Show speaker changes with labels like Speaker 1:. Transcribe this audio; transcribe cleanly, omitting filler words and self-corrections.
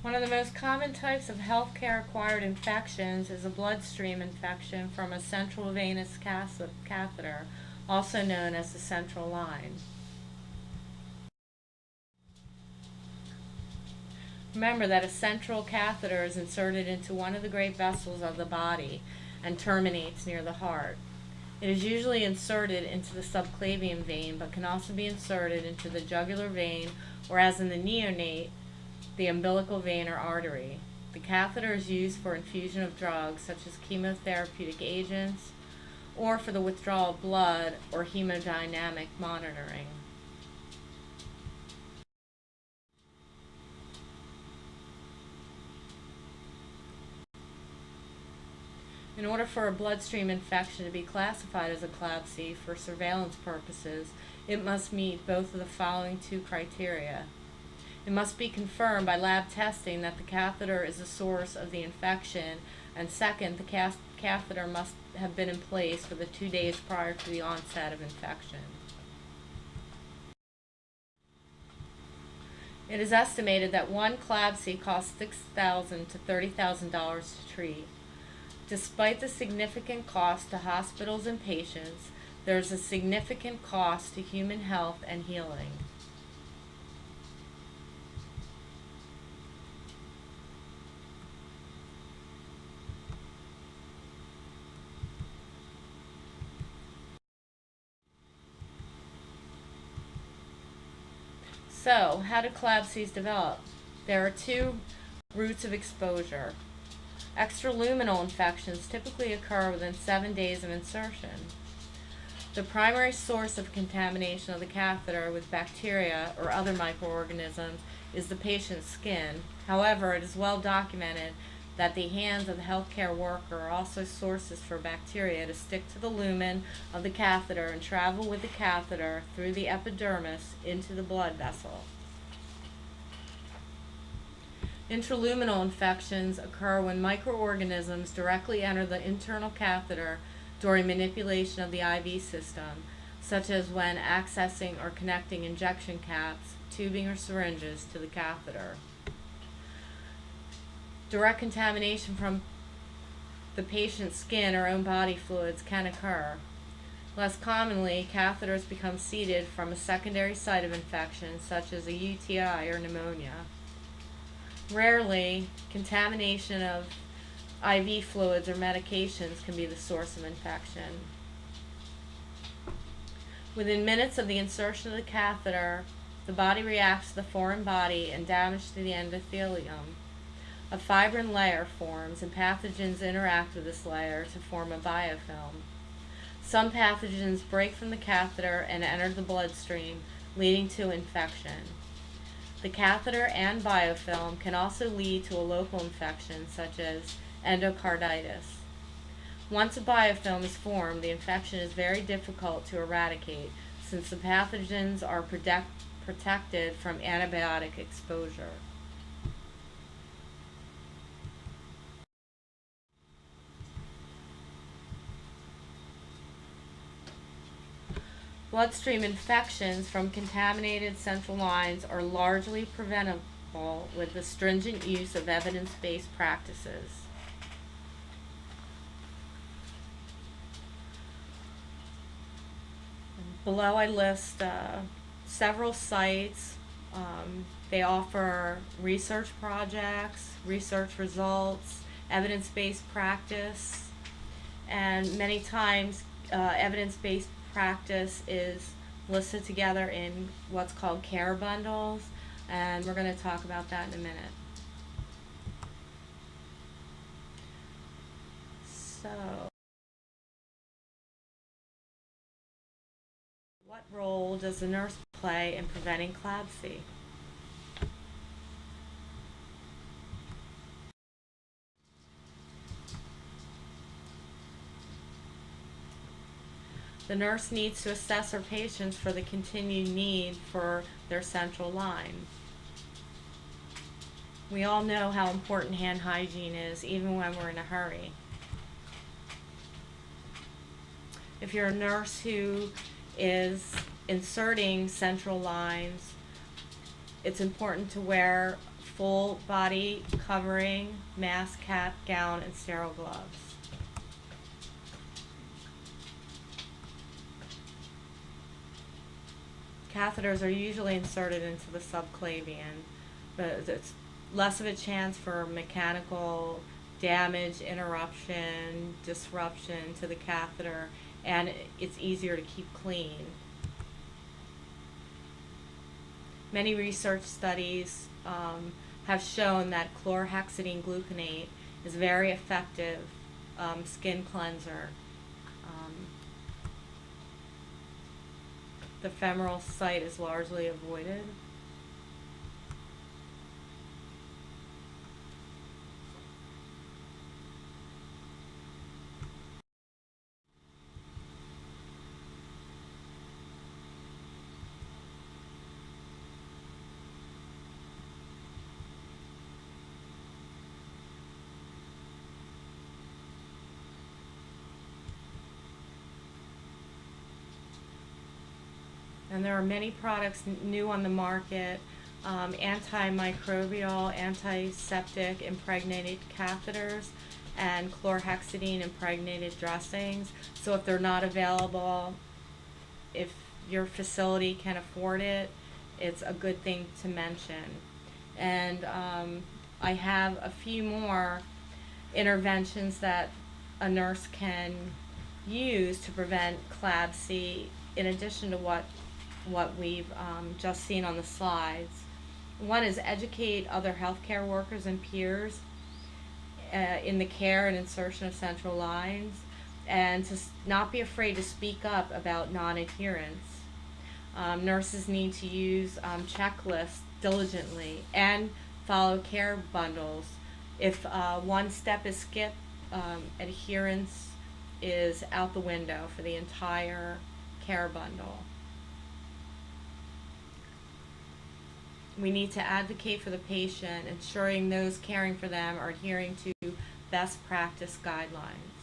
Speaker 1: One of the most common types of healthcare-acquired infections is a bloodstream infection from a central venous catheter, also known as the central line. Remember that a central catheter is inserted into one of the great vessels of the body and terminates near the heart. It is usually inserted into the subclavian vein, but can also be inserted into the jugular vein, or as in the neonate, the umbilical vein or artery. The catheter is used for infusion of drugs such as chemotherapeutic agents, or for the withdrawal of blood or hemodynamic monitoring. In order for a bloodstream infection to be classified as a CLABSI for surveillance purposes, it must meet both of the following two criteria. It must be confirmed by lab testing that the catheter is the source of the infection, and second, the catheter must have been in place for the 2 days prior to the onset of infection. It is estimated that one CLABSI costs $6,000 to $30,000 to treat. Despite the significant cost to hospitals and patients, there is a significant cost to human health and healing. So, how do CLABSIs develop? There are two routes of exposure. Extraluminal infections typically occur within 7 days of insertion. The primary source of contamination of the catheter with bacteria or other microorganisms is the patient's skin. However, it is well documented that the hands of the healthcare worker are also sources for bacteria to stick to the lumen of the catheter and travel with the catheter through the epidermis into the blood vessel. Intraluminal infections occur when microorganisms directly enter the internal catheter during manipulation of the IV system, such as when accessing or connecting injection caps, tubing, or syringes to the catheter. Direct contamination from the patient's skin or own body fluids can occur. Less commonly, catheters become seeded from a secondary site of infection, such as a UTI or pneumonia. Rarely, contamination of IV fluids or medications can be the source of infection. Within minutes of the insertion of the catheter, the body reacts to the foreign body and damage to the endothelium. A fibrin layer forms, and pathogens interact with this layer to form a biofilm. Some pathogens break from the catheter and enter the bloodstream, leading to infection. The catheter and biofilm can also lead to a local infection, such as endocarditis. Once a biofilm is formed, the infection is very difficult to eradicate, since the pathogens are protected from antibiotic exposure. Bloodstream infections from contaminated central lines are largely preventable with the stringent use of evidence-based practices. Below I list several sites. They offer research projects, research results, evidence-based practice, and many times evidence-based practice is listed together in what's called care bundles, and we're going to talk about that in a minute. So, what role does the nurse play in preventing CLABSI? The nurse needs to assess her patients for the continued need for their central line. We all know how important hand hygiene is, even when we're in a hurry. If you're a nurse who is inserting central lines, it's important to wear full body covering, mask, cap, gown, and sterile gloves. Catheters are usually inserted into the subclavian, but it's less of a chance for mechanical damage, interruption, disruption to the catheter, and it's easier to keep clean. Many research studies have shown that chlorhexidine gluconate is a very effective skin cleanser. The femoral site is largely avoided. And there are many products new on the market, antimicrobial, antiseptic impregnated catheters, and chlorhexidine impregnated dressings. So if they're not available, if your facility can afford it, it's a good thing to mention. And I have a few more interventions that a nurse can use to prevent CLABSI, in addition to what we've just seen on the slides. One is educate other healthcare workers and peers in the care and insertion of central lines, and to not be afraid to speak up about non-adherence. Nurses need to use checklists diligently and follow care bundles. If one step is skipped, adherence is out the window for the entire care bundle. We need to advocate for the patient, ensuring those caring for them are adhering to best practice guidelines.